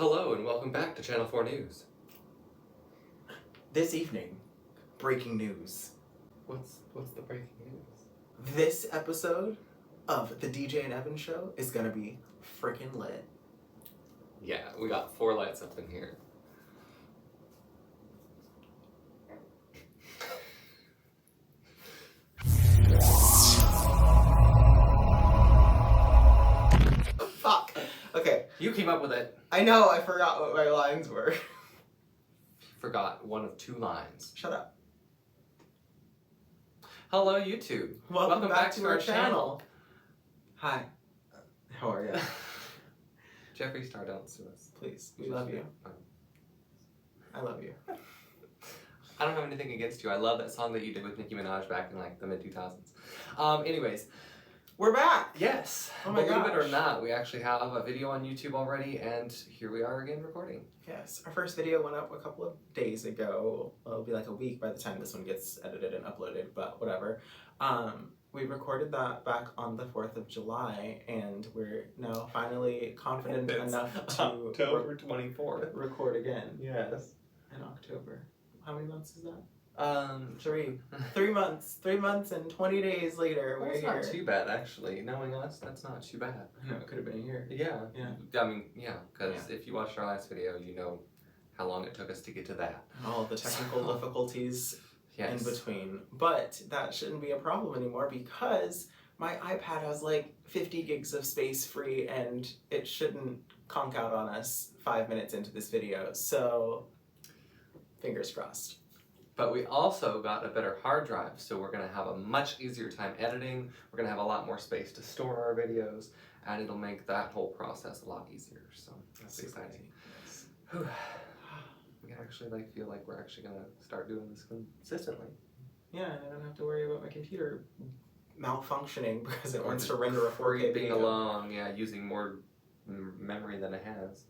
Hello and welcome back to Channel 4 News. This evening, breaking news. What's the breaking news? This episode of the DJ and Evan show is gonna be freaking lit. Yeah, we got 4 lights up in here. Fuck. Okay. You came up with it. I know, I forgot what my lines were. Forgot one of 2 lines. Shut up. Hello YouTube. Welcome back to our channel. Hi. How are you? Jeffree Star, don't sue us. Please, we love you. I love you. I don't have anything against you. I love that song that you did with Nicki Minaj back in like the mid-2000s. Anyways. We're back! Yes. Oh my Believe it or gosh. not, we actually have a video on YouTube already, and here we are again recording. Yes, our first video went up a couple of days ago. Well, it'll be like a week by the time this one gets edited and uploaded, but whatever. We recorded that back on the 4th of July, and we're now finally confident enough to October 24th. record again. Yes. In October. How many months is that? 3. 3 months. 3 months and 20 days later, Well, we're it's here. not too bad, actually. Knowing us, that's not too bad. I know, it could have been a year. Yeah. Yeah. I mean, yeah, because if you watched our last video, you know how long it took us to get to that. And all of the technical difficulties Yes. in between. But that shouldn't be a problem anymore because my iPad has like 50 gigs of space free and it shouldn't conk out on us 5 minutes into this video. So, fingers crossed. But we also got a better hard drive, so we're going to have a much easier time editing. We're going to have a lot more space to store our videos, and it'll make that whole process a lot easier. So that's exciting. Yes. Whew. We actually feel like we're actually going to start doing this consistently. Yeah, and I don't have to worry about my computer malfunctioning because it Or wants just to render a 4K creeping video. along, yeah, using more memory than it has.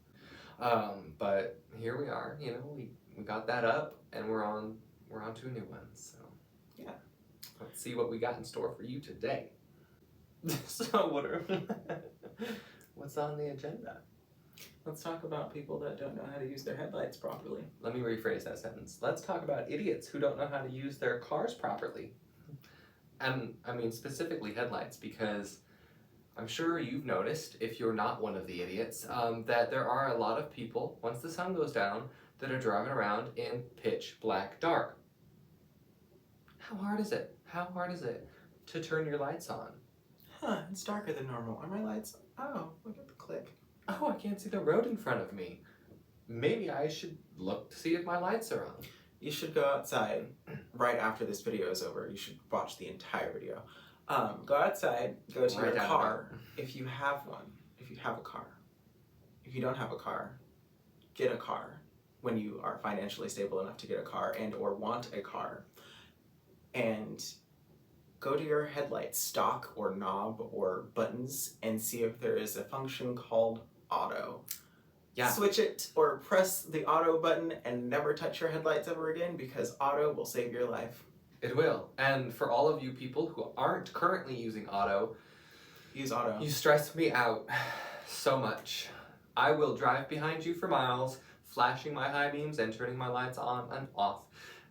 But here we are. You know, we got that up, and we're on to a new one. So yeah, let's see what we got in store for you today. So what's on the agenda? Let's talk about people that don't know how to use their headlights properly. Let me rephrase that sentence. Let's talk about idiots who don't know how to use their cars properly. And I mean specifically headlights, because I'm sure you've noticed, if you're not one of the idiots, that there are a lot of people, once the sun goes down, that are driving around in pitch black dark. How hard is it? How hard is it to turn your lights on? Huh, it's darker than normal. Are my lights? Oh, look at the click. Oh, I can't see the road in front of me. Maybe I should look to see if my lights are on. You should go outside right after this video is over. You should watch the entire video. Go outside, go to your car, if you have one, if you have a car. If you don't have a car, get a car when you are financially stable enough to get a car and or want a car. And go to your headlight stock or knob or buttons and see if there is a function called auto. Yeah. Switch it or press the auto button and never touch your headlights ever again because auto will save your life. It will. And for all of you people who aren't currently using auto, use auto. You stress me out so much. I will drive behind you for miles, flashing my high beams and turning my lights on and off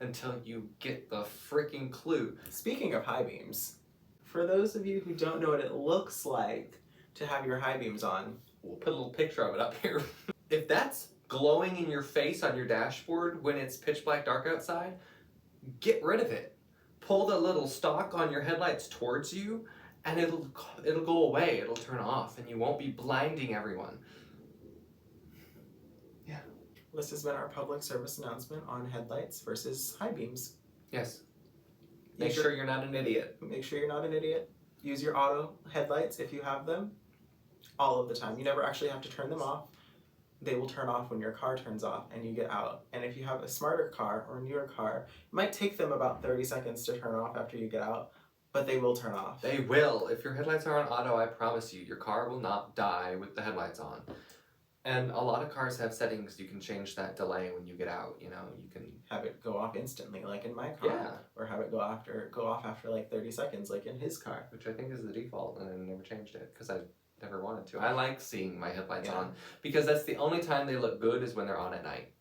until you get the freaking clue. Speaking of high beams, for those of you who don't know what it looks like to have your high beams on, We'll put a little picture of it up here. If that's glowing in your face on your dashboard when it's pitch black dark outside, get rid of it. Pull the little stalk on your headlights towards you and it'll go away. It'll turn off and you won't be blinding everyone. Yeah. this has been our public service announcement on headlights versus high beams. Yes. Make sure you're not an idiot. Make sure you're not an idiot. Use your auto headlights if you have them all of the time. You never actually have to turn them off. They will turn off when your car turns off and you get out. And if you have a smarter car or a newer car, it might take them about 30 seconds to turn off after you get out, but they will turn off. They will. If your headlights are on auto, I promise you, your car will not die with the headlights on. And a lot of cars have settings you can change that delay when you get out, you know, you can have it go off instantly like in my car. Yeah. Or have it go off after like 30 seconds like in his car. Which I think is the default and I never changed it because I never wanted to. I like seeing my headlights Yeah. on because that's the only time they look good is when they're on at night.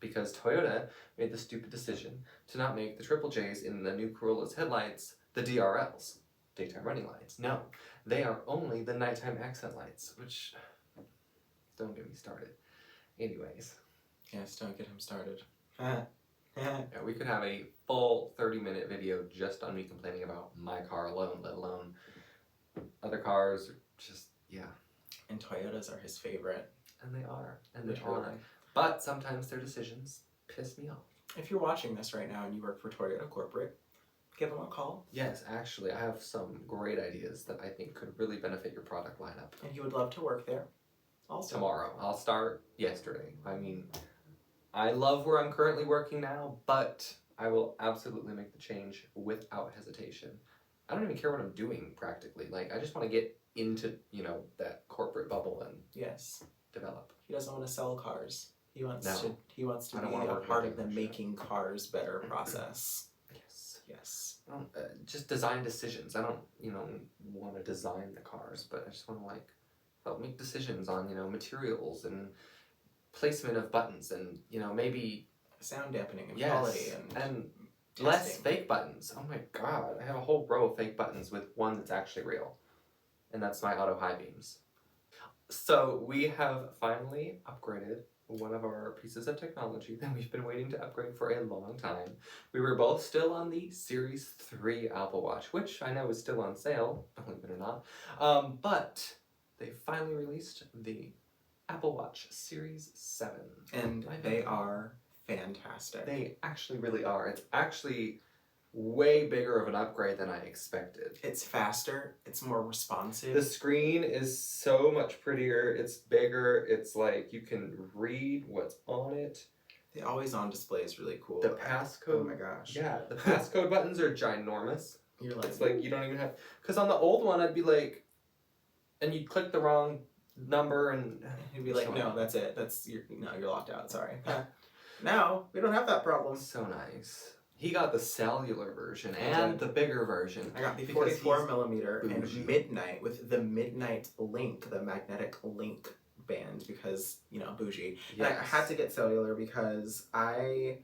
Because Toyota made the stupid decision to not make the Triple J's in the new Corolla's headlights the DRLs, daytime running lights. No, they are only the nighttime accent lights, which don't get me started. Anyways. Yes, don't get him started. Yeah, we could have a full 30-minute video just on me complaining about my car alone, let alone other cars. Just, yeah. And Toyotas are his favorite. And they are. And they Literally. are. But sometimes their decisions piss me off. If you're watching this right now and you work for Toyota Corporate, give them a call. Yes, actually, I have some great ideas that I think could really benefit your product lineup. And you would love to work there. Also. Tomorrow. I'll start yesterday. I mean, I love where I'm currently working now, but I will absolutely make the change without hesitation. I don't even care what I'm doing practically. Like, I just want to get into, you know, that corporate bubble and Yes. develop. He doesn't want to sell cars. He wants No. to I don't be wanna a work part in a of the dealership. making cars better process. Yes. Yes. I don't, just design decisions. I don't, you know, want to design the cars, but I just want to, like, help make decisions on, you know, materials and placement of buttons and, you know, maybe Sound dampening and yes, quality and testing. less fake buttons. Oh my god, I have a whole row of fake buttons with one that's actually real, and that's my auto high beams. So we have finally upgraded one of our pieces of technology that we've been waiting to upgrade for a long time. We were both still on the Series 3 Apple Watch, which I know is still on sale, believe it or not, but they finally released the Apple Watch Series 7. And they are fantastic. They actually really are. It's actually way bigger of an upgrade than I expected. It's faster. It's more responsive. The screen is so much prettier. It's bigger. It's like you can read what's on it. The always on display is really cool. The passcode. Oh my gosh. Yeah, the passcode buttons are ginormous. You're like, It's like you don't even have. Because on the old one, I'd be like, and you'd click the wrong number and. you'd be like, no, that's it. You're locked out. Sorry. Now we don't have that problem. So nice. He got the cellular version I and did. the bigger version. I got the because 44 millimeter bougie. and midnight with the midnight link, the magnetic link band because, you know, bougie. Yes. And I had to get cellular because I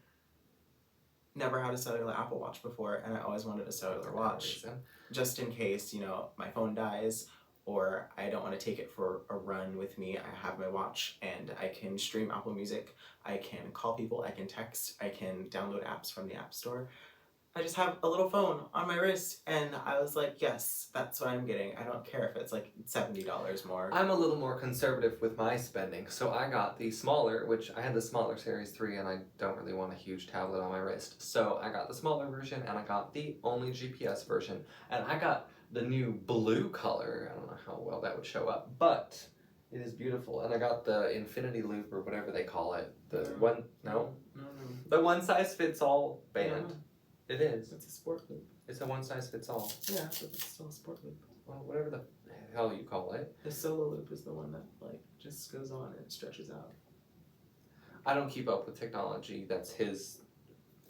never had a cellular Apple Watch before and I always wanted a cellular watch just in case, you know, my phone dies or I don't want to take it for a run with me. I have my watch and I can stream Apple Music. I can call people, I can text, I can download apps from the App Store. I just have a little phone on my wrist and I was like, yes, that's what I'm getting. I don't care if it's like $70 more. I'm a little more conservative with my spending, so I got the smaller, which I had the smaller Series 3 and I don't really want a huge tablet on my wrist. So I got the smaller version and I got the only GPS version and I got the new blue color. I don't know how well that would show up, but it is beautiful. And I got the infinity loop or whatever they call it. The No. the one size fits all band. No. It is. It's a sport loop. It's a one size fits all. Yeah, but it's still a sport loop. Well, whatever the hell you call it. The solo loop is the one that like just goes on and stretches out. I don't keep up with technology. That's his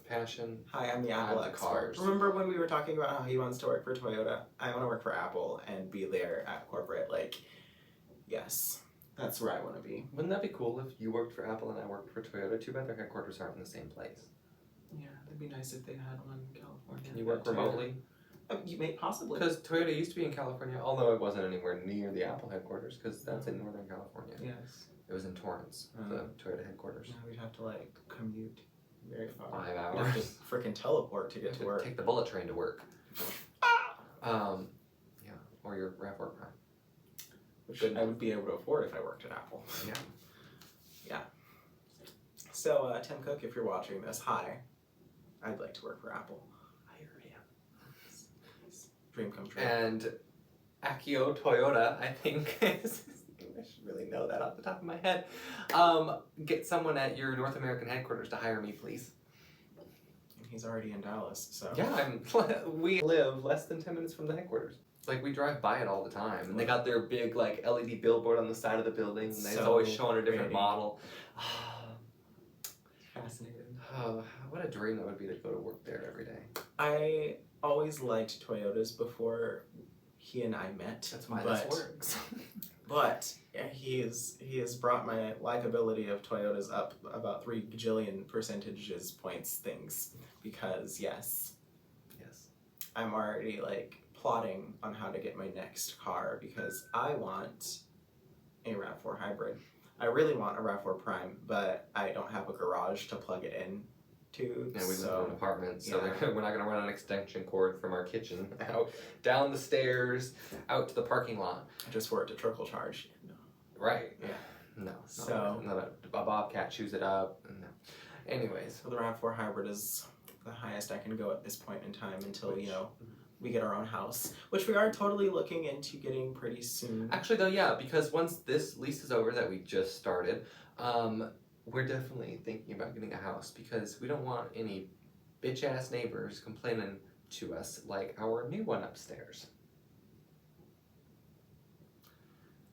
passion. Hi, I'm the I Apple have the expert. cars. Remember when we were talking about how he wants to work for Toyota? I want to work for Apple and be there at corporate. Like, yes, that's where I want to be. Wouldn't that be cool if you worked for Apple and I worked for Toyota? Too bad their headquarters aren't in the same place. Yeah, it'd be nice if they had one in California. Can you work Toyota. remotely? You may possibly. Because Toyota used to be in California, although it wasn't anywhere near the Apple headquarters, because that's in Northern California. Yes. It was in Torrance, the Toyota headquarters. Now we'd have to like commute very far. 5 We'd have hours. to freaking teleport to get to work. Take the bullet train to work. Yeah, or your RAV4 Prime. Which I would be able to afford if I worked at Apple. Yeah. Yeah. So, Tim Cook, if you're watching this, hi. I'd like to work for Apple. Hire him. Dream come true. And Akio Toyota, I think, I should really know that off the top of my head. Get someone at your North American headquarters to hire me, please. He's already in Dallas, so. Yeah, we live less than 10 minutes from the headquarters. Like, we drive by it all the time. And they got their big, like, LED billboard on the side of the building. And it's So always showing a different pretty. model. Fascinating. Oh, what a dream that would be to go to work there every day. I always liked Toyotas before he and I met. That's why this works. But he has brought my likability of Toyotas up about 3 gajillion percentages points things, because yes, I'm already like plotting on how to get my next car, because I want a RAV4 hybrid. I really want a RAV4 Prime, but I don't have a garage to plug it in to. And we live in an apartment, so we're not going to run an extension cord from our kitchen out, down the stairs, out to the parking lot. Just for it to trickle charge. No. Right. Yeah. No. So a bobcat chews it up. No. Anyways. So the RAV4 hybrid is the highest I can go at this point in time until, we get our own house, which we are totally looking into getting pretty soon. Actually, though, yeah, because once this lease is over that we just started, we're definitely thinking about getting a house, because we don't want any bitch-ass neighbors complaining to us like our new one upstairs.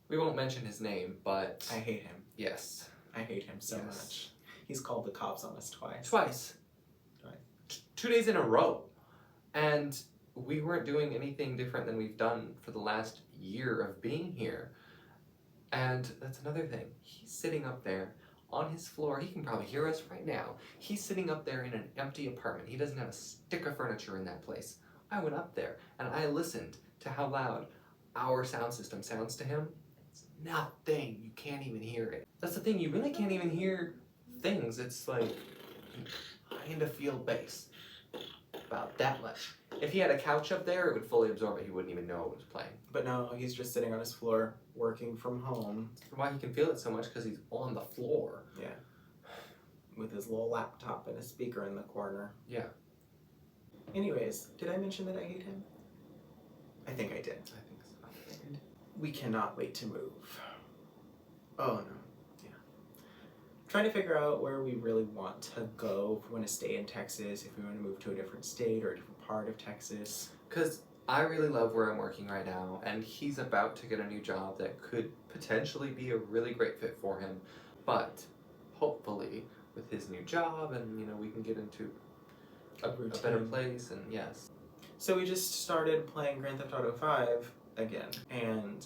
We won't mention his name, but... I hate him. Yes. I hate him so much. He's called the cops on us twice. Twice. 2 days in a row. And we weren't doing anything different than we've done for the last year of being here. And that's another thing. He's sitting up there on his floor. He can probably hear us right now. He's sitting up there in an empty apartment. He doesn't have a stick of furniture in that place. I went up there and I listened to how loud our sound system sounds to him. It's nothing. You can't even hear it. That's the thing. You really can't even hear things. It's like kind of field bass. About that much. If he had a couch up there, it would fully absorb it. He wouldn't even know it was playing. But no, he's just sitting on his floor, working from home. Why he can feel it so much? Because he's on the floor. Yeah. With his little laptop and a speaker in the corner. Yeah. Anyways, did I mention that I hate him? I think I did. I think so. We cannot wait to move. Oh no. Trying to figure out where we really want to go, if we want to stay in Texas, if we want to move to a different state or a different part of Texas. Because I really love where I'm working right now, and he's about to get a new job that could potentially be a really great fit for him. But hopefully, with his new job, and we can get into a better place, and yes. So we just started playing Grand Theft Auto 5 again, and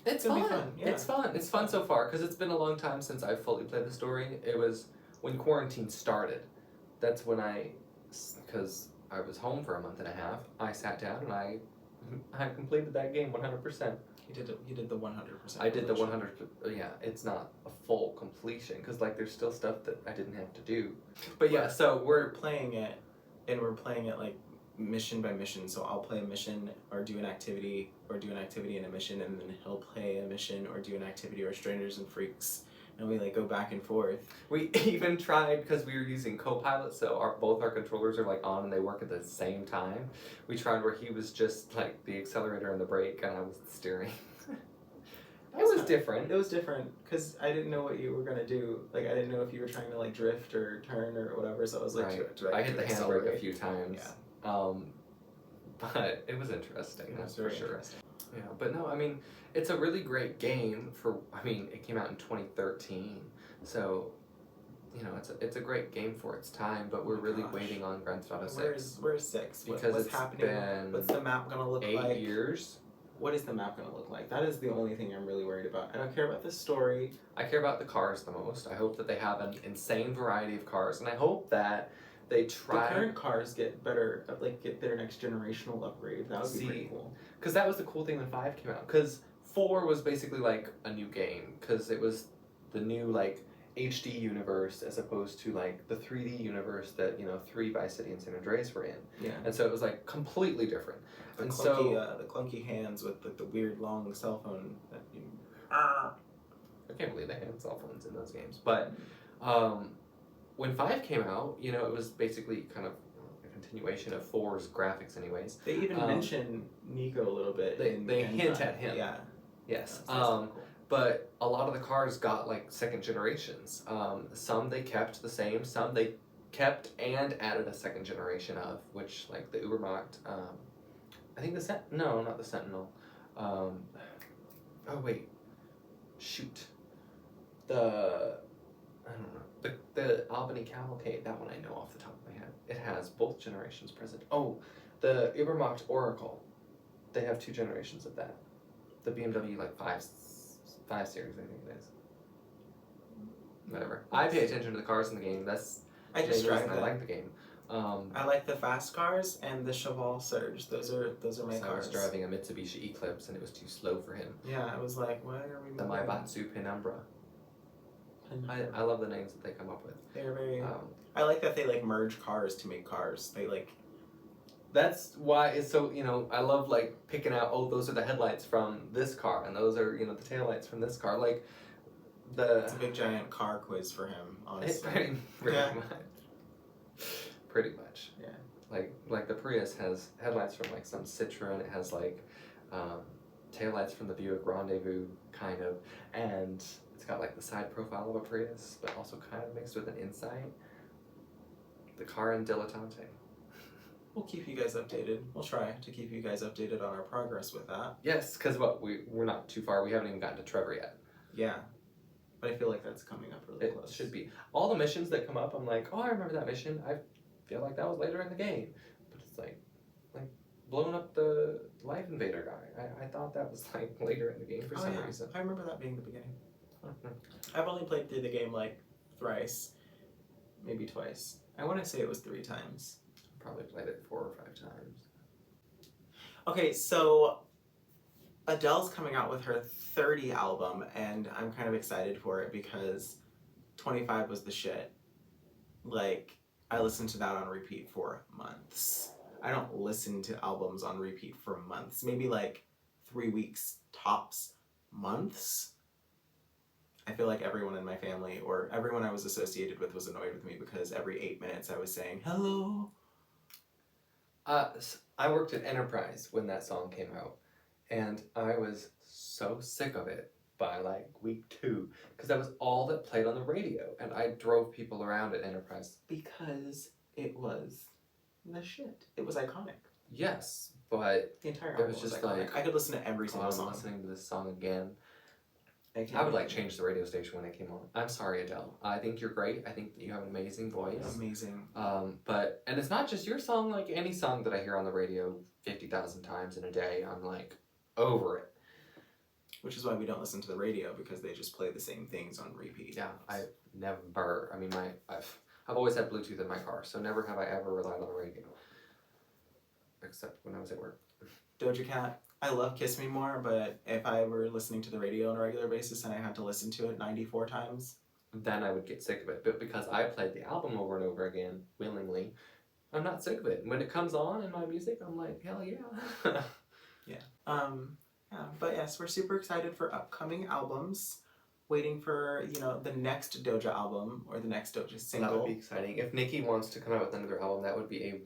it's fun. Yeah. It's fun so far, because it's been a long time since I've fully played the story. It was when quarantine started. That's when because I was home for a month and a half, I sat down and I completed that game 100%. You did the 100%. I did the 100%. Yeah, it's not a full completion, because there's still stuff that I didn't have to do. But yeah, so we're playing it, and we're playing it like mission by mission. So I'll play a mission or do an activity and a mission, and then he'll play a mission or do an activity or Strangers and Freaks, and we go back and forth. We even tried, because we were using Copilot, so both our controllers are on and they work at the same time. We tried where he was just the accelerator and the brake, and I was the steering. It was different. It was different because I didn't know what you were gonna do. I didn't know if you were trying to drift or turn or whatever. So I was I hit the handbrake a few times. Yeah. But it was interesting. That's for sure. Yeah, but no, it's a really great game it came out in 2013, so, it's a great game for its time, but we're really waiting on Grand Theft Auto 6. Where's 6? Because what's happening? What's the map gonna look like? 8 years. What is the map gonna look like? That is the only thing I'm really worried about. I don't care about the story. I care about the cars the most. I hope that they have an insane variety of cars, and I hope that they try... The current cars get better, get their next generational upgrade. That would be pretty cool. Because that was the cool thing when 5 came out. Because 4 was basically a new game. Because it was the new HD universe as opposed to the 3D universe that 3, Vice City, and San Andreas were in. Yeah. And so it was completely different. The clunky hands with the weird long cell phone that you... I can't believe they had cell phones in those games. But when 5 came out, it was basically kind of a continuation of 4's graphics anyways. They even mention Nico a little bit. They hint at him. Yeah. Yes. Cool. But a lot of the cars got second generations. Some they kept the same, some they kept and added a second generation of, which the Ubermacht, I think not the Sentinel. Oh wait, shoot. I don't know. The Albany Cavalcade, that one I know off the top of my head. It has both generations present. Oh, the Ubermacht Oracle. They have 2 generations of that. The BMW like 5 Series, I think it is. Whatever. I pay attention to the cars in the game. That's I just drive I them. like the game. I like the fast cars and the Cheval Surge. Those are my cars. I was driving a Mitsubishi Eclipse and it was too slow for him. Yeah, I was like, why are we The moving? Maibatsu Penumbra. I love the names that they come up with. They're very. I like that they like merge cars to make cars. They like. That's why it's so, I love like picking out, oh, those are the headlights from this car and those are, the taillights from this car. Like It's a big giant car quiz for him, honestly. Pretty much. Pretty much. Yeah. Like the Prius has headlights from like some Citroen. It has like taillights from the Buick Rendezvous kind of, and it's got like the side profile of a Prius, but also kind of mixed with an Insight. The car in Dilettante. We'll keep you guys updated. We'll try to keep you guys updated on our progress with that. Yes, because we're not too far. We haven't even gotten to Trevor yet. Yeah. But I feel like that's coming up really close. It should be. All the missions that come up, I'm like, oh, I remember that mission. I feel like that was later in the game. But it's like blowing up the Life Invader guy. I thought that was like later in the game for some reason. I remember that being the beginning. I've only played through the game like thrice, maybe twice. I want to say it was 3 times. Probably played it 4 or 5 times. Okay, so Adele's coming out with her 30 album, and I'm kind of excited for it because 25 was the shit. Like, I listened to that on repeat for months. I don't listen to albums on repeat for months. Maybe like 3 weeks tops. Months? I feel like everyone in my family or everyone I was associated with was annoyed with me because every 8 minutes I was saying, hello. I worked at Enterprise when that song came out, and I was so sick of it by like week 2 because that was all that played on the radio, and I drove people around at Enterprise because it was the shit. It was iconic. Yes, but the entire album was just iconic. like I could listen to every single song. I'm listening to this song again. I would like change the radio station when it came on. I'm sorry, Adele. I think you're great. I think that you have an amazing voice. Amazing. And it's not just your song. Like any song that I hear on the radio 50,000 times in a day, I'm like over it. Which is why we don't listen to the radio because they just play the same things on repeat. Yeah, I never. I mean, I've always had Bluetooth in my car, so never have I ever relied on the radio, except when I was at work. Doja Cat. I love Kiss Me More, but if I were listening to the radio on a regular basis and I had to listen to it 94 times, then I would get sick of it. But because I played the album over and over again, willingly, I'm not sick of it. When it comes on in my music, I'm like, hell yeah. Yeah. But yes, we're super excited for upcoming albums. Waiting for, the next Doja album or the next Doja single. That would be exciting. If Nicki wants to come out with another album, that would be a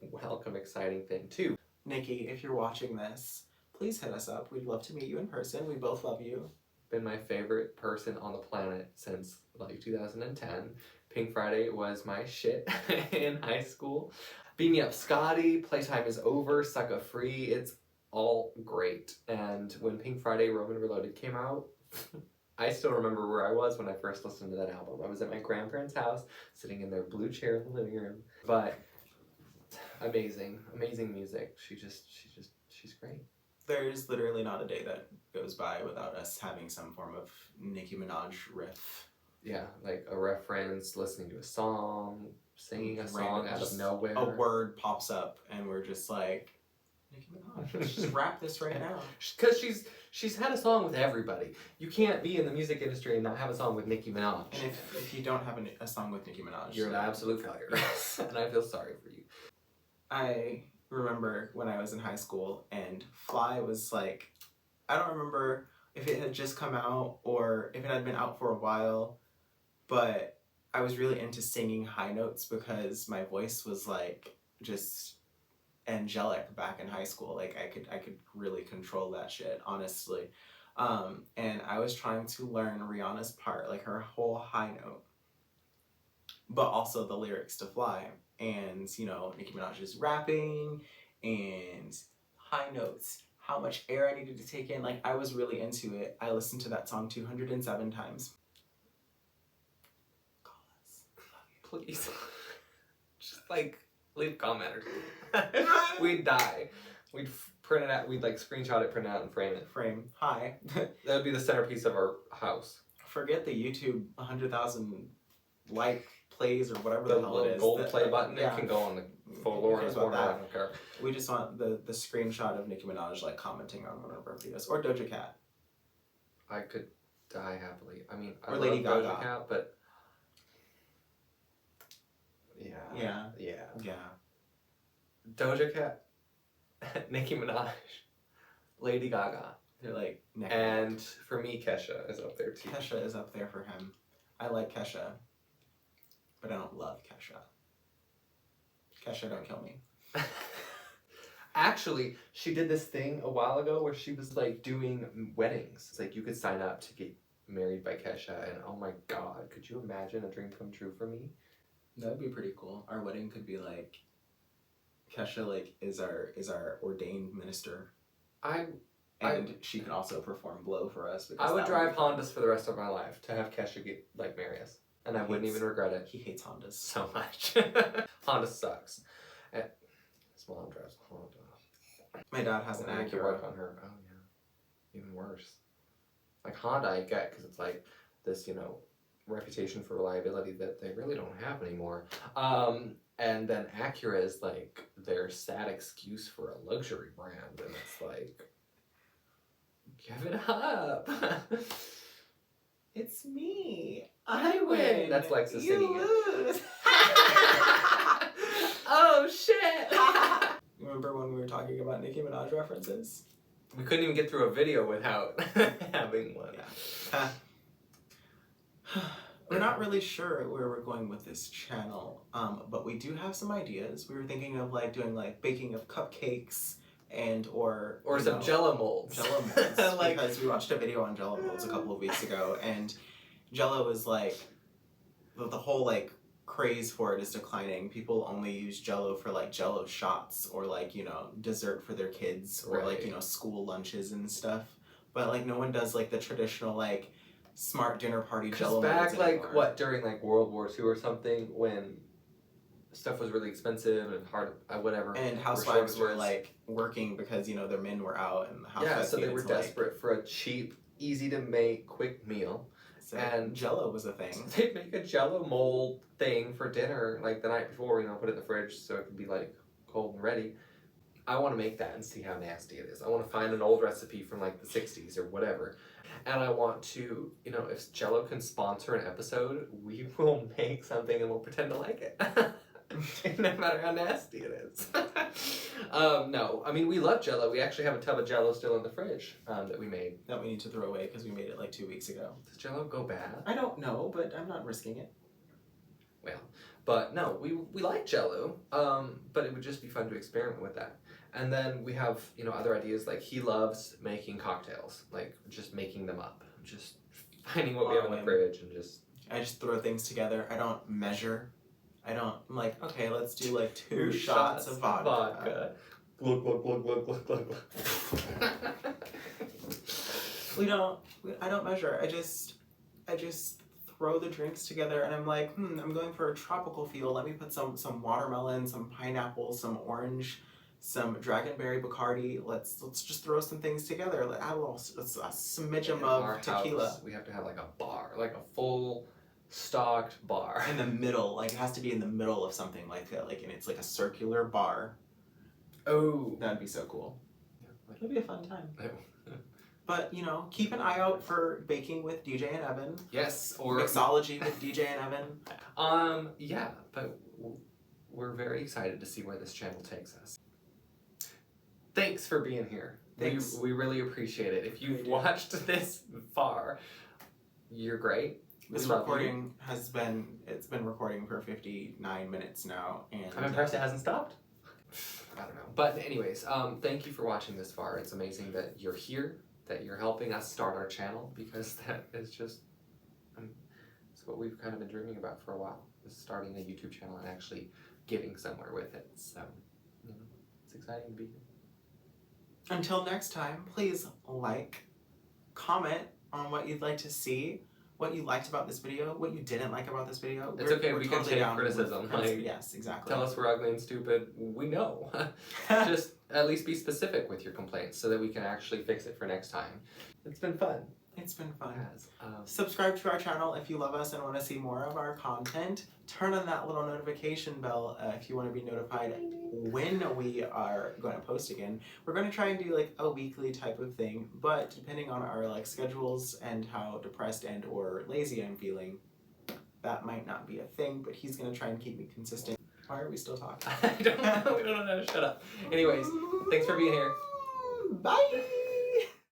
welcome, exciting thing too. Nikki, if you're watching this, please hit us up. We'd love to meet you in person. We both love you. Been my favorite person on the planet since like 2010. Pink Friday was my shit in high school. Beam Me Up Scotty, Playtime Is Over, Sucka Free, it's all great. And when Pink Friday Roman Reloaded came out, I still remember where I was when I first listened to that album. I was at my grandparents' house, sitting in their blue chair in the living room. But amazing music. She's great. There's literally not a day that goes by without us having some form of Nicki Minaj riff. Yeah, like a reference, listening to a song, singing a song out of nowhere. A word pops up and we're just like, Nicki Minaj, let's just rap this right now. Because she's had a song with everybody. You can't be in the music industry and not have a song with Nicki Minaj. And if you don't have a song with Nicki Minaj, you're an absolute failure. And I feel sorry for you. I remember when I was in high school and Fly was like, I don't remember if it had just come out or if it had been out for a while, but I was really into singing high notes because my voice was like just angelic back in high school. Like I could really control that shit, honestly. And I was trying to learn Rihanna's part, like her whole high note, but also the lyrics to Fly. And, Nicki Minaj is rapping and high notes, how much air I needed to take in. Like, I was really into it. I listened to that song 207 times. Call us. Please. Just, leave a comment or two. We'd die. We'd print it out. We'd like screenshot it, print it out, and frame it. Hi. That would be the centerpiece of our house. Forget the YouTube 100,000 like plays or whatever the hell it is. Gold play button. Yeah. It can go on the floor in the corner. I don't care. We just want the screenshot of Nicki Minaj like commenting on one of our videos, or Doja Cat. I could die happily. I mean, I or love Lady Gaga. Doja Cat, but yeah. Doja Cat, Nicki Minaj, Lady Gaga. They're like neck and for me, Kesha is up there too. Kesha is up there for him. I like Kesha, but I don't love Kesha. Kesha, don't kill me. Actually, she did this thing a while ago where she was like doing weddings. It's like you could sign up to get married by Kesha, and oh my god, could you imagine a dream come true for me? That would be pretty cool. Our wedding could be like Kesha like is our ordained minister. And she can also perform blow for us. I would drive Hondas for the rest of my life to have Kesha marry us. And I wouldn't even regret it. He hates Hondas. So much. Honda sucks. And his mom drives a Honda. My dad has an Acura. Work on her. Oh yeah. Even worse. Like Honda I get because it's like this, reputation for reliability that they really don't have anymore. And then Acura is like their sad excuse for a luxury brand. And it's like, give it up. It's me. I win. That's Lexus you singing lose. Oh shit! Remember when we were talking about Nicki Minaj references? We couldn't even get through a video without having one. Yeah. We're not really sure where we're going with this channel, but we do have some ideas. We were thinking of like doing like baking of cupcakes or some Jello molds. Jello molds, because we watched a video on Jello molds a couple of weeks ago, and Jello is like the whole like craze for it is declining. People only use Jello for like Jello shots or like dessert for their kids or like school lunches and stuff. But like no one does like the traditional like smart dinner party Jello molds anymore. During like World War II or something when stuff was really expensive and hard, whatever. And housewives were like working because their men were out and the housewives so they were desperate for a cheap, easy to make, quick meal. So and Jello was a thing. So they'd make a Jello mold thing for dinner like the night before, put it in the fridge so it could be like cold and ready. I want to make that and see how nasty it is. I want to find an old recipe from like the 60s or whatever. And I want to, if Jello can sponsor an episode, we will make something and we'll pretend to like it. No matter how nasty it is. No, I mean, we love Jello. We actually have a tub of Jello still in the fridge that we made. That we need to throw away because we made it like 2 weeks ago. Does Jello go bad? I don't know, but I'm not risking it. Well, but no, we like Jello, but it would just be fun to experiment with that. And then we have, other ideas, like he loves making cocktails, like just making them up, just finding what we have in the fridge and just... I just throw things together. I don't measure. I'm like, okay, let's do like 2 shots of vodka. Glug, glug, glug, glug, glug, glug, glug. I don't measure. I just throw the drinks together and I'm like, I'm going for a tropical feel. Let me put some watermelon, some pineapple, some orange, some dragonberry Bacardi. Let's just throw some things together. Add a smidgen of tequila. House, we have to have like a bar, like a full stocked bar. In the middle, like it has to be in the middle of something like that, and it's like a circular bar. Oh, that'd be so cool. It'd be a fun time. But keep an eye out for baking with DJ and Evan. Yes, or mixology with DJ and Evan. Yeah, but we're very excited to see where this channel takes us. Thanks for being here. Thanks. We really appreciate it. If you've watched this far, you're great. This recording it's been recording for 59 minutes now, and I'm impressed it hasn't stopped. I don't know. But anyways, thank you for watching this far. It's amazing that you're here, that you're helping us start our channel, because that is just, it's what we've kind of been dreaming about for a while, is starting a YouTube channel and actually getting somewhere with it. So, it's exciting to be here. Until next time, please like, comment on what you'd like to see. what you liked about this video, what you didn't like about this video. It's okay, we can take down with criticism. yes, exactly. Tell us we're ugly and stupid. We know. Just at least be specific with your complaints so that we can actually fix it for next time. It's been fun. It's been fun. Yes. Subscribe to our channel if you love us and want to see more of our content. Turn on that little notification bell if you want to be notified when we are going to post again. We're going to try and do like a weekly type of thing, but depending on our like schedules and how depressed and or lazy I'm feeling, that might not be a thing, but he's going to try and keep me consistent. Why are we still talking? I don't know. We don't know how to shut up. Anyways, thanks for being here. Bye!